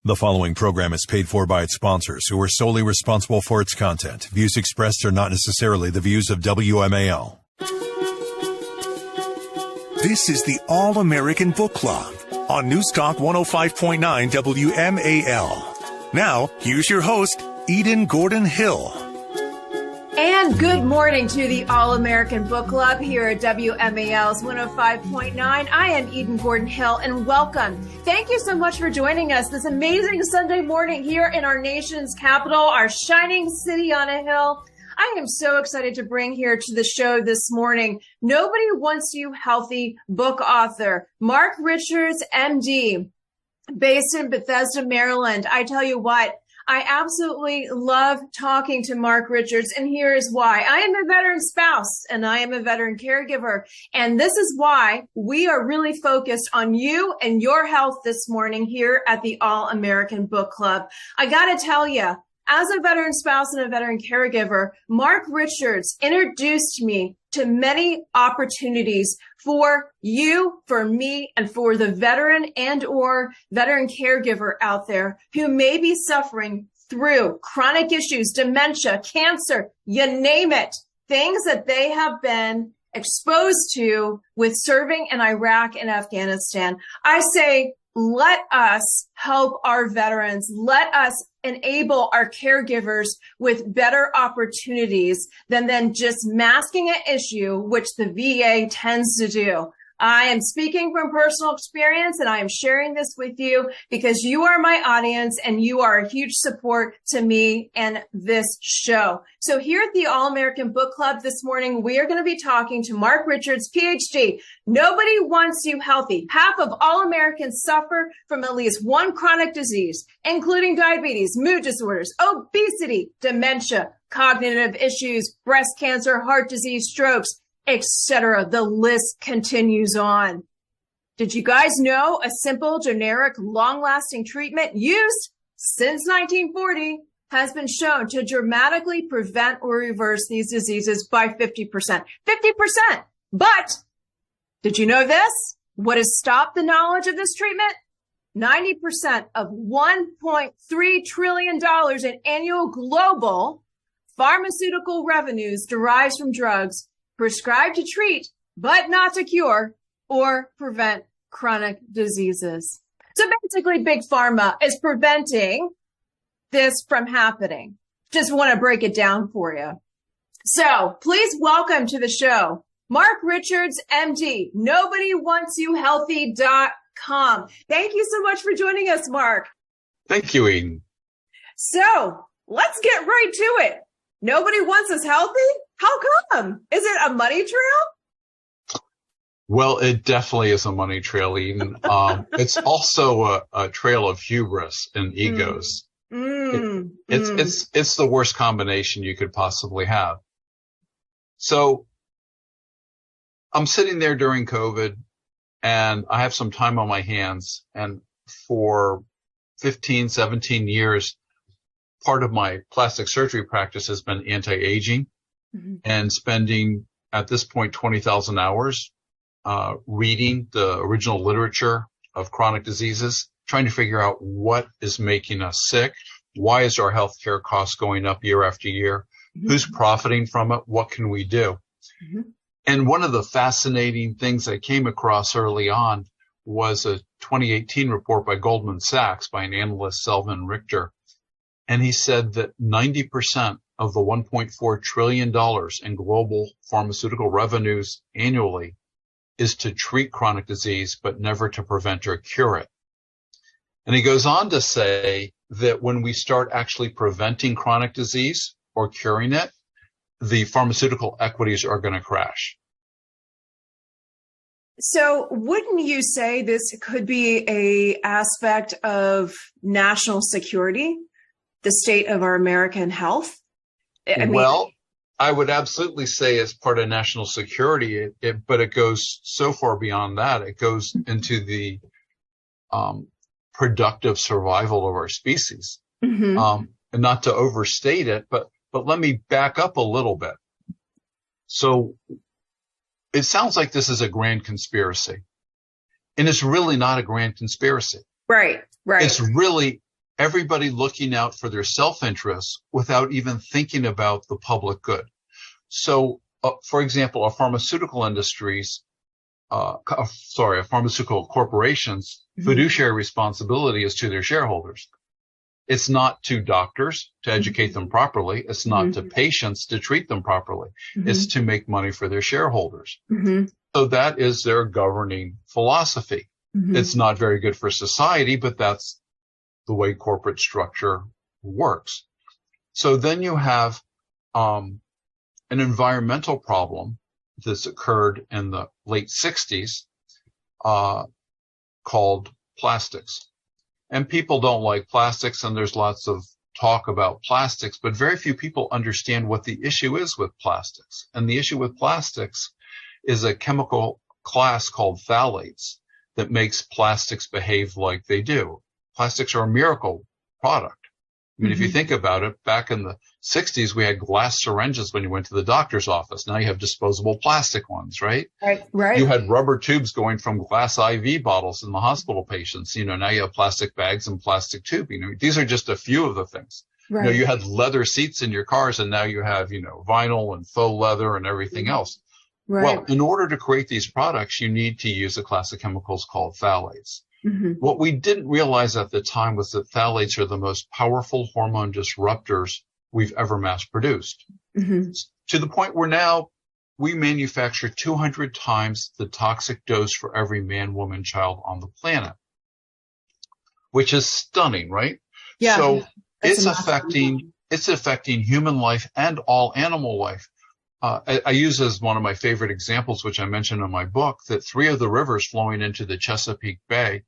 The following program is paid for by its sponsors, who are solely responsible for its content. Views expressed are not necessarily the views of WMAL. This is the All-American Book Club on Newstalk 105.9 WMAL. Now, here's your host, Eden Gordon-Hill. And good morning to the All-American Book Club here at WMAL's 105.9. I am Eden Gordon-Hill, and welcome. Thank you so much for joining us this amazing Sunday morning here in our nation's capital, our shining city on a hill. I am so excited to bring here to the show this morning Nobody Wants You Healthy book author, Mark Richards, MD, based in Bethesda, Maryland. I tell you what, I absolutely love talking to Mark Richards, and here is why. I am a veteran spouse, and I am a veteran caregiver, and this is why we are really focused on you and your health this morning here at the All-American Book Club. I gotta tell you, as a veteran spouse and a veteran caregiver, Mark Richards introduced me to many opportunities for you, for me, and for the veteran and or veteran caregiver out there who may be suffering through chronic issues, dementia, cancer, you name it, things that they have been exposed to with serving in Iraq and Afghanistan. I say, let us help our veterans. Let us enable our caregivers with better opportunities than just masking an issue, which the VA tends to do. I am speaking from personal experience, and I am sharing this with you because you are my audience and you are a huge support to me and this show. So here at the All-American Book Club this morning, we are going to be talking to Mark Richards, PhD. Nobody wants you healthy. Half of all Americans suffer from at least one chronic disease, including diabetes, mood disorders, obesity, dementia, cognitive issues, breast cancer, heart disease, strokes, etc. The list continues on. Did you guys know a simple, generic, long-lasting treatment used since 1940 has been shown to dramatically prevent or reverse these diseases by 50%? 50%! But did you know this? What has stopped the knowledge of this treatment? 90% of $1.3 trillion in annual global pharmaceutical revenues derives from drugs prescribed to treat, but not to cure or prevent chronic diseases. So basically, Big Pharma is preventing this from happening. Just want to break it down for you. So please welcome to the show, Mark Richards, MD, NobodyWantsYouHealthy.com. Thank you so much for joining us, Mark. Thank you, Eden. So let's get right to it. Nobody wants us healthy? How come? Is it a money trail? Well, it definitely is a money trail, Eden. It's also a trail of hubris and egos. It's the worst combination you could possibly have. So I'm sitting there during COVID, and I have some time on my hands, and for 15, 17 years, part of my plastic surgery practice has been anti-aging and spending, at this point, 20,000 hours reading the original literature of chronic diseases, trying to figure out what is making us sick, why is our healthcare costs going up year after year, who's profiting from it, what can we do? And one of the fascinating things I came across early on was a 2018 report by Goldman Sachs by an analyst, Selvin Richter. And he said that 90% of the $1.4 trillion in global pharmaceutical revenues annually is to treat chronic disease, but never to prevent or cure it. And he goes on to say that when we start actually preventing chronic disease or curing it, the pharmaceutical equities are going to crash. So wouldn't you say this could be an aspect of national security? The state of our American health? Well, I would absolutely say as part of national security, but it goes so far beyond that. It goes into the productive survival of our species. And not to overstate it, but let me back up a little bit. So it sounds like this is a grand conspiracy, and it's really not a grand conspiracy. Right. It's really everybody looking out for their self-interest without even thinking about the public good. So, for example, a pharmaceutical corporation's fiduciary responsibility is to their shareholders. It's not to doctors to educate them properly. It's not to patients to treat them properly. It's to make money for their shareholders. So that is their governing philosophy. It's not very good for society, but that's the way corporate structure works. So then you have an environmental problem that's occurred in the late 60s called plastics. And people don't like plastics, and there's lots of talk about plastics, but very few people understand what the issue is with plastics. And the issue with plastics is a chemical class called phthalates that makes plastics behave like they do. Plastics are a miracle product. I mean, if you think about it, back in the 60s, we had glass syringes when you went to the doctor's office. Now you have disposable plastic ones, right? Right. You had rubber tubes going from glass IV bottles in the hospital patients. Now you have plastic bags and plastic tubing. These are just a few of the things. Right. You had leather seats in your cars, and now you have, vinyl and faux leather and everything else. Right. Well, in order to create these products, you need to use a class of chemicals called phthalates. What we didn't realize at the time was that phthalates are the most powerful hormone disruptors we've ever mass produced. To the point where now we manufacture 200 times the toxic dose for every man, woman, child on the planet, which is stunning, right? Yeah. So it's affecting human life and all animal life. I use as one of my favorite examples, which I mentioned in my book, that 3 of the rivers flowing into the Chesapeake Bay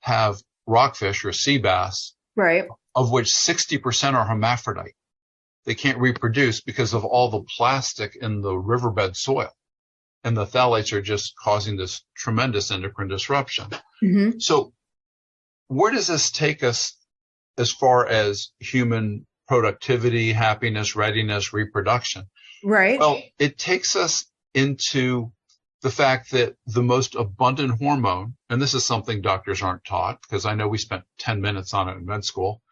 have rockfish or sea bass, right, of which 60% are hermaphrodite. They can't reproduce because of all the plastic in the riverbed soil. And the phthalates are just causing this tremendous endocrine disruption. So where does this take us as far as human productivity, happiness, readiness, reproduction? Right. Well, it takes us into the fact that the most abundant hormone, and this is something doctors aren't taught because I know we spent 10 minutes on it in med school.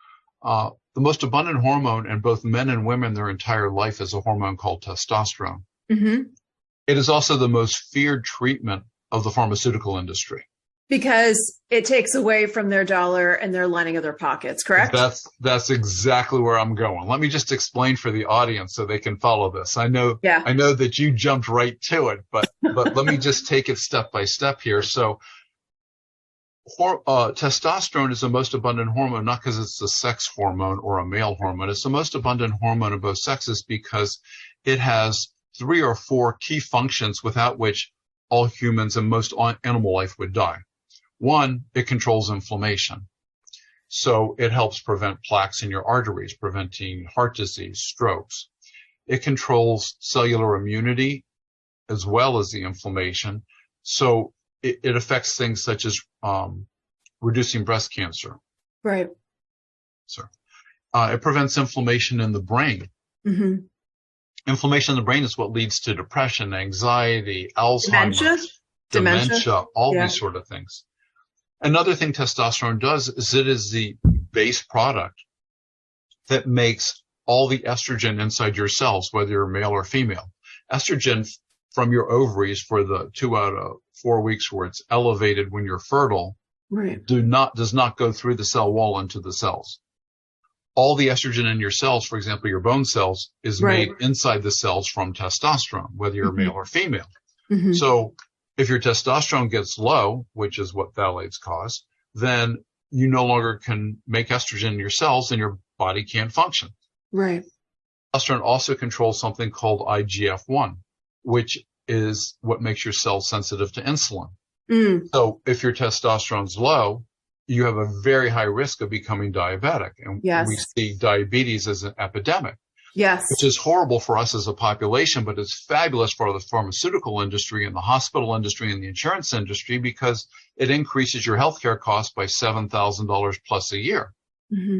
The most abundant hormone in both men and women their entire life is a hormone called testosterone. It is also the most feared treatment of the pharmaceutical industry. Because it takes away from their dollar and their lining of their pockets, correct? That's exactly where I'm going. Let me just explain for the audience so they can follow this. I know that you jumped right to it, but let me just take it step by step here. So testosterone is the most abundant hormone, not because it's a sex hormone or a male hormone. It's the most abundant hormone of both sexes because it has 3 or 4 key functions without which all humans and most animal life would die. 1, it controls inflammation. So it helps prevent plaques in your arteries, preventing heart disease, strokes. It controls cellular immunity as well as the inflammation. So it affects things such as reducing breast cancer. Right. It prevents inflammation in the brain. Inflammation in the brain is what leads to depression, anxiety, Alzheimer's, dementia, all these sort of things. Another thing testosterone does is it is the base product that makes all the estrogen inside your cells, whether you're male or female. Estrogen from your ovaries for the 2 out of 4 weeks where it's elevated when you're fertile, does not go through the cell wall into the cells. All the estrogen in your cells, for example, your bone cells, is made inside the cells from testosterone, whether you're male or female. So if your testosterone gets low, which is what phthalates cause, then you no longer can make estrogen in your cells and your body can't function. Right. Testosterone also controls something called IGF-1, which is what makes your cells sensitive to insulin. So if your testosterone's low, you have a very high risk of becoming diabetic. And we see diabetes as an epidemic. Which is horrible for us as a population, but it's fabulous for the pharmaceutical industry and the hospital industry and the insurance industry because it increases your healthcare costs by $7,000 plus a year.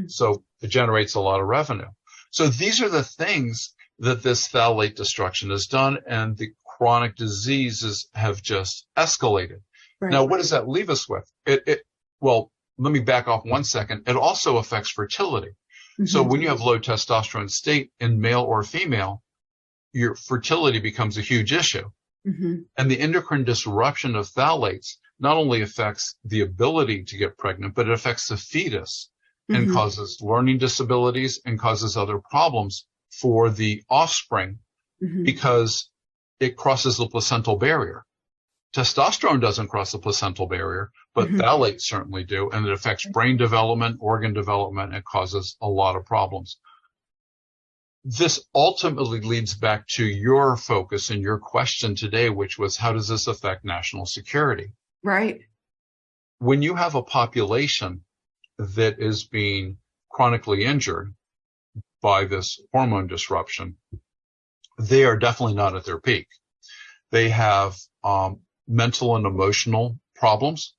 So it generates a lot of revenue. So these are the things that this phthalate destruction has done, and the chronic diseases have just escalated. Now, what does that leave us with? Well, let me back off 1 second. It also affects fertility. Mm-hmm. So when you have low testosterone state in male or female, your fertility becomes a huge issue. Mm-hmm. And the endocrine disruption of phthalates not only affects the ability to get pregnant, but it affects the fetus and causes learning disabilities and causes other problems for the offspring because it crosses the placental barrier. Testosterone doesn't cross the placental barrier, but phthalates certainly do, and it affects brain development, organ development, and causes a lot of problems. This ultimately leads back to your focus and your question today, which was, how does this affect national security? Right. When you have a population that is being chronically injured by this hormone disruption, they are definitely not at their peak. They have mental and emotional problems.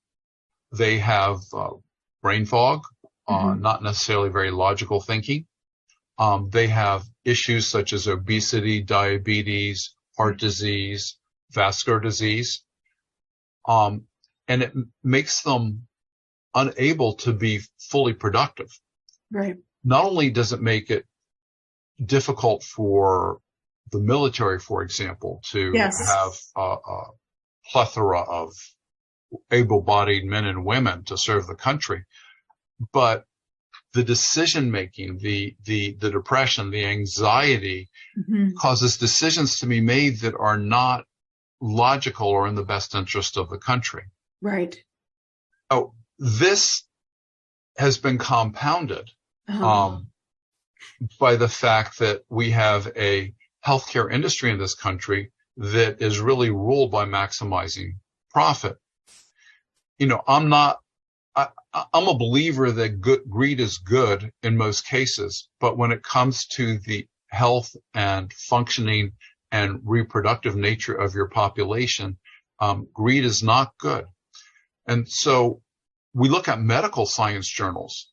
They have brain fog, not necessarily very logical thinking. They have issues such as obesity, diabetes, heart disease, vascular disease. And it makes them unable to be fully productive. Right. Not only does it make it difficult for the military, for example, to have a plethora of able-bodied men and women to serve the country, but the decision-making, the depression, the anxiety causes decisions to be made that are not logical or in the best interest of the country. Right. Oh, this has been compounded by the fact that we have a healthcare industry in this country that is really ruled by maximizing profit. You know, I'm a believer that greed is good in most cases, but when it comes to the health and functioning and reproductive nature of your population, greed is not good. And so we look at medical science journals,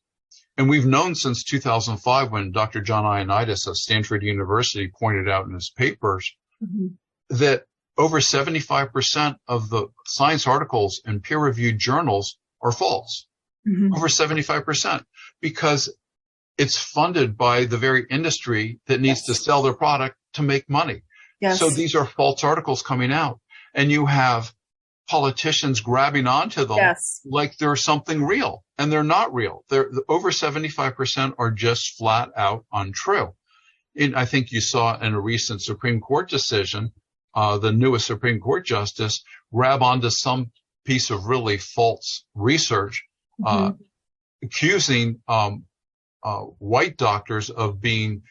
and we've known since 2005 when Dr. John Ioannidis of Stanford University pointed out in his papers that over 75% of the science articles in peer-reviewed journals are false. Over 75%, because it's funded by the very industry that needs to sell their product to make money. Yes. So these are false articles coming out, and you have politicians grabbing onto them like they're something real, and they're not real. They're over 75% are just flat out untrue. And I think you saw in a recent Supreme Court decision, the newest Supreme Court justice grab onto some piece of really false research, accusing white doctors of being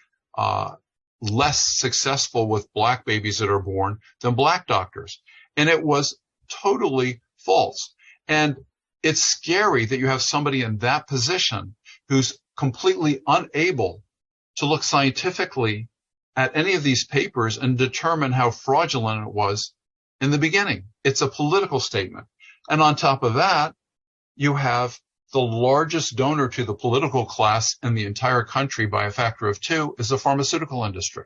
less successful with black babies that are born than black doctors. And it was totally false. And it's scary that you have somebody in that position who's completely unable to look scientifically at any of these papers and determine how fraudulent it was in the beginning. It's a political statement. And on top of that, you have the largest donor to the political class in the entire country by a factor of 2 is the pharmaceutical industry.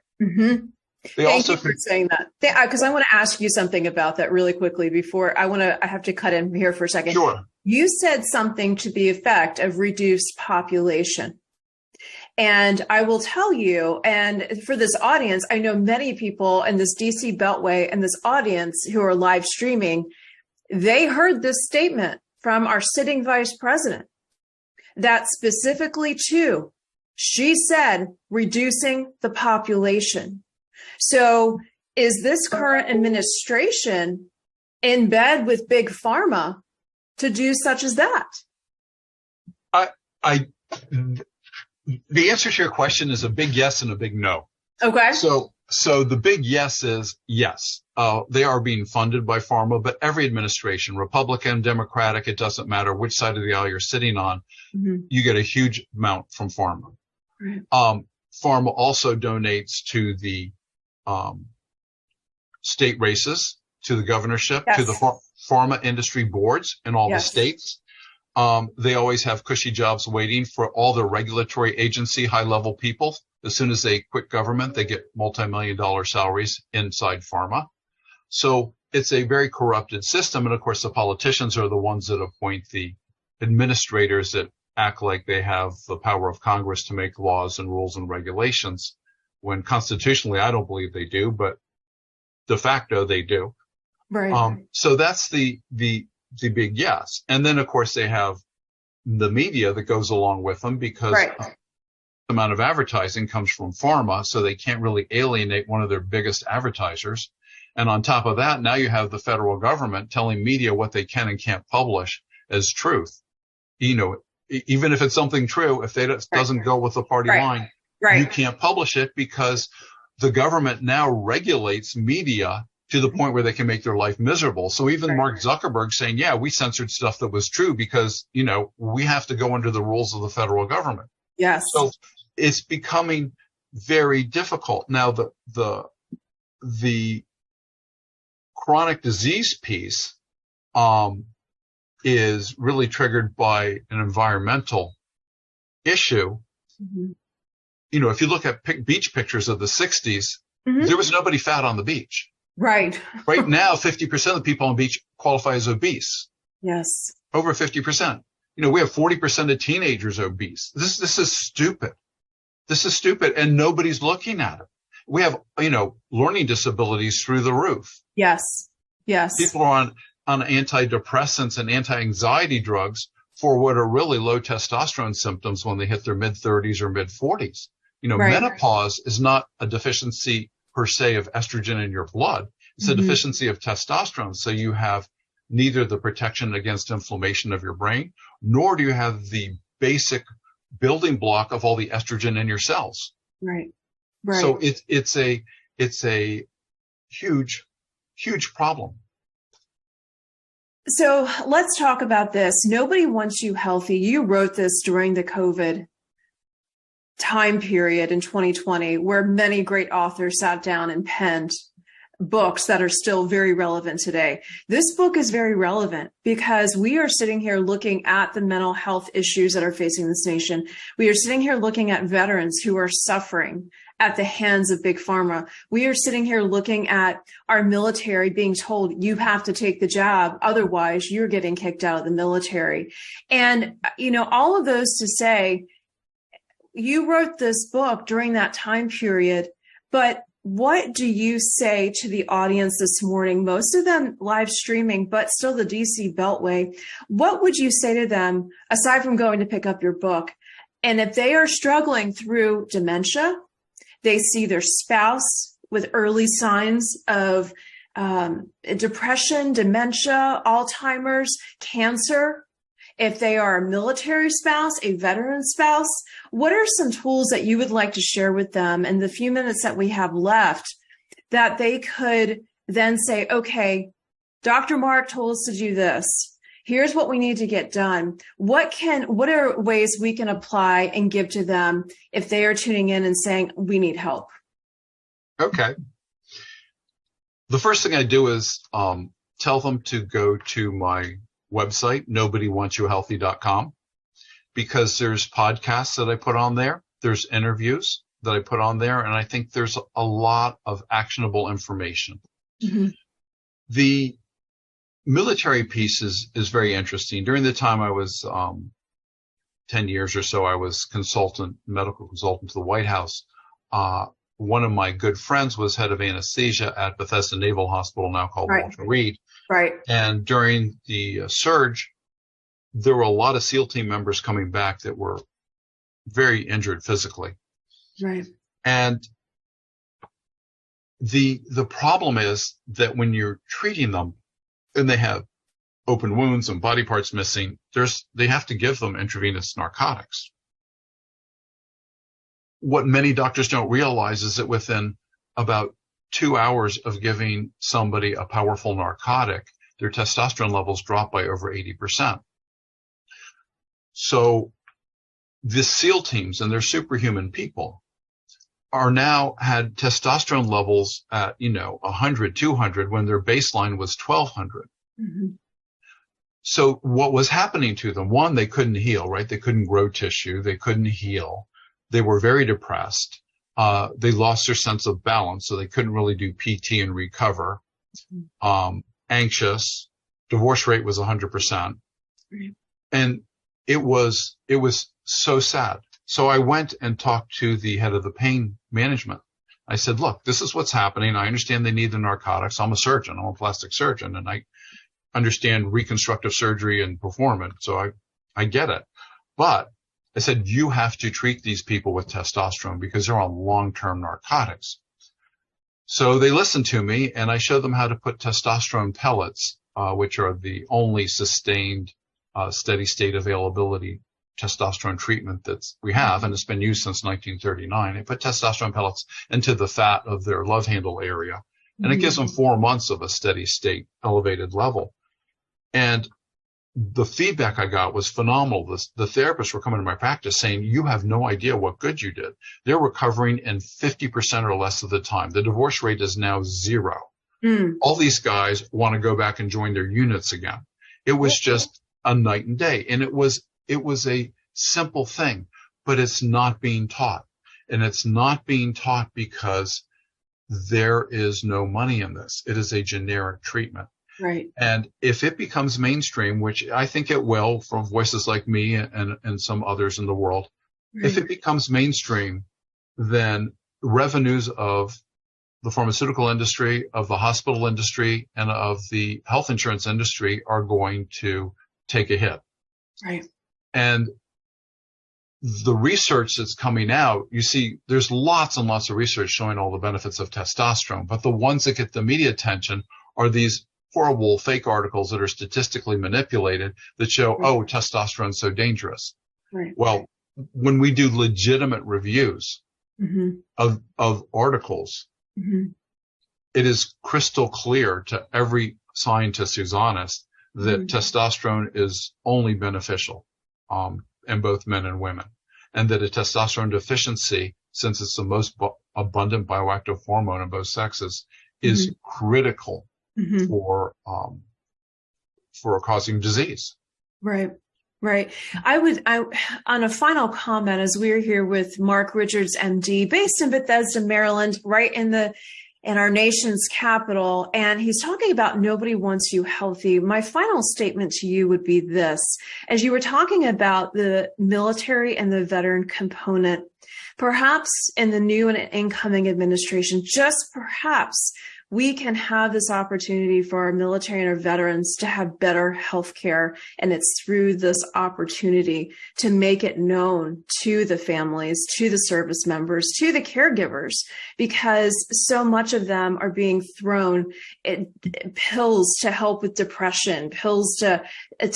Thank you for saying that. Because I want to ask you something about that really quickly before I have to cut in here for a second. Sure. You said something to the effect of reduced population. And I will tell you, and for this audience, I know many people in this DC Beltway and this audience who are live streaming, they heard this statement from our sitting vice president that specifically too, she said, reducing the population. So is this current administration in bed with Big Pharma to do such as that? The answer to your question is a big yes and a big no. Okay. So the big yes is yes. They are being funded by pharma, but every administration, Republican, Democratic, it doesn't matter which side of the aisle you're sitting on, you get a huge amount from pharma. Right. Pharma also donates to the state races, to the governorship, to the pharma industry boards in all the states. They always have cushy jobs waiting for all the regulatory agency high-level people. As soon as they quit government, they get multi-million-dollar salaries inside pharma. So it's a very corrupted system. And of course, the politicians are the ones that appoint the administrators that act like they have the power of Congress to make laws and rules and regulations, when constitutionally I don't believe they do, but de facto they do. Right. So that's the big yes. And then, of course, they have the media that goes along with them, because the amount of advertising comes from pharma, so they can't really alienate one of their biggest advertisers. And on top of that, now you have the federal government telling media what they can and can't publish as truth. You know, even if it's something true, if it doesn't go with the party line, you can't publish it, because the government now regulates media to the point where they can make their life miserable. So even Mark Zuckerberg saying, yeah, we censored stuff that was true because, you know, we have to go under the rules of the federal government. Yes. So it's becoming very difficult. Now, the chronic disease piece is really triggered by an environmental issue. Mm-hmm. You know, if you look at beach pictures of the 60s, there was nobody fat on the beach. Right now, 50% of the people on the beach qualify as obese. Yes. Over 50%. You know, we have 40% of teenagers obese. This is stupid. This is stupid, and nobody's looking at it. We have, you know, learning disabilities through the roof. Yes. Yes. People are on antidepressants and anti-anxiety drugs for what are really low testosterone symptoms when they hit their mid-30s or mid-40s. You know, menopause is not a deficiency per se of estrogen in your blood. It's a deficiency of testosterone. So you have neither the protection against inflammation of your brain, nor do you have the basic building block of all the estrogen in your cells. Right. Right. So it's a huge, huge problem. So let's talk about this. Nobody wants you healthy. You wrote this during the COVID time period in 2020, where many great authors sat down and penned books that are still very relevant today. This book is very relevant because we are sitting here looking at the mental health issues that are facing this nation. We are sitting here looking at veterans who are suffering at the hands of big pharma. We are sitting here looking at our military being told, you have to take the job, otherwise you're getting kicked out of the military. And, you know, all of those to say, you wrote this book during that time period, but what do you say to the audience this morning? Most of them live streaming, but still the DC Beltway. What would you say to them, aside from going to pick up your book? And if they are struggling through dementia, they see their spouse with early signs of depression, dementia, Alzheimer's, cancer. If they are a military spouse, a veteran spouse, what are some tools that you would like to share with them in the few minutes that we have left that they could then say, okay, Dr. Mark told us to do this. Here's what we need to get done. What are ways we can apply and give to them if they are tuning in and saying, we need help? Okay. The first thing I do is tell them to go to my website, nobodywantsyouhealthy.com, because there's podcasts that I put on there. There's interviews that I put on there. And I think there's a lot of actionable information. Mm-hmm. The military piece is very interesting. During the time I was 10 years or so, I was medical consultant to the White House. One of my good friends was head of anesthesia at Bethesda Naval Hospital, now called Walter Reed. Right. And during the surge, there were a lot of SEAL team members coming back that were very injured physically. Right. And the problem is that when you're treating them and they have open wounds and body parts missing, they have to give them intravenous narcotics. What many doctors don't realize is that within about 2 hours of giving somebody a powerful narcotic, their testosterone levels drop by over 80%. So the SEAL teams, and they're superhuman people, are now had testosterone levels at, 100, 200 when their baseline was 1200. Mm-hmm. So what was happening to them? One, they couldn't heal, right? They couldn't grow tissue. They couldn't heal. They were very depressed. They lost their sense of balance, so they couldn't really do PT and recover. Anxious. Divorce rate was 100%. And it was so sad. So I went and talked to the head of the pain management. I said, look, this is what's happening. I understand they need the narcotics. I'm a surgeon. I'm a plastic surgeon, and I understand reconstructive surgery and performance. So I get it. But I said, you have to treat these people with testosterone because they're on long-term narcotics. So they listened to me, and I showed them how to put testosterone pellets, which are the only sustained, steady state availability testosterone treatment that we have, and it's been used since 1939. They put testosterone pellets into the fat of their love handle area, and it gives them 4 months of a steady state elevated level. And the feedback I got was phenomenal. The therapists were coming to my practice saying, you have no idea what good you did. They're recovering in 50% or less of the time. The divorce rate is now 0. All these guys want to go back and join their units again. It was just a night and day. And it was a simple thing, but it's not being taught. And it's not being taught because there is no money in this. It is a generic treatment. Right. And if it becomes mainstream, which I think it will from voices like me and some others in the world, if it becomes mainstream, then revenues of the pharmaceutical industry, of the hospital industry, and of the health insurance industry are going to take a hit. Right. And the research that's coming out, you see, there's lots and lots of research showing all the benefits of testosterone, but the ones that get the media attention are these horrible fake articles that are statistically manipulated that show, oh, testosterone's so dangerous. Right. Well, when we do legitimate reviews of articles, it is crystal clear to every scientist who's honest that testosterone is only beneficial in both men and women, and that a testosterone deficiency, since it's the most abundant bioactive hormone in both sexes, is critical for causing disease. Right. Right. I on a final comment, as we're here with Mark Richards, MD, based in Bethesda, Maryland, right in our nation's capital. And he's talking about nobody wants you healthy. My final statement to you would be this: as you were talking about the military and the veteran component, perhaps in the new and incoming administration, just perhaps we can have this opportunity for our military and our veterans to have better health care. And it's through this opportunity to make it known to the families, to the service members, to the caregivers, because so much of them are being thrown pills to help with depression, pills to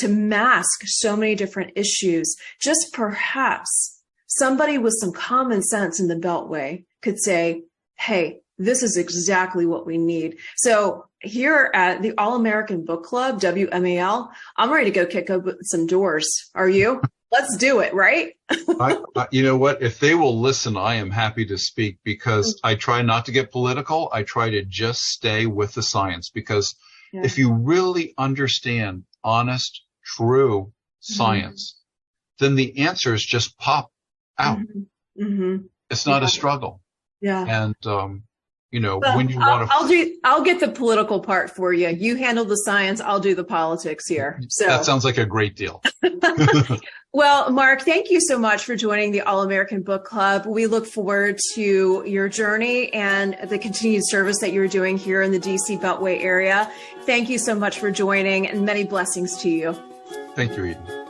mask so many different issues. Just perhaps somebody with some common sense in the Beltway could say, hey, this is exactly what we need. So here at the All-American Book Club, WMAL, I'm ready to go kick open some doors. Are you? Let's do it, right? You know what? If they will listen, I am happy to speak, because I try not to get political. I try to just stay with the science, because if you really understand honest, true science, then the answers just pop out. It's not a struggle. Yeah. And, you know, well, when you want to, I'll get the political part for you. You handle the science. I'll do the politics here. So that sounds like a great deal. Well, Mark, thank you so much for joining the All-American Book Club. We look forward to your journey and the continued service that you're doing here in the DC Beltway area. Thank you so much for joining, and many blessings to you. Thank you, Eden.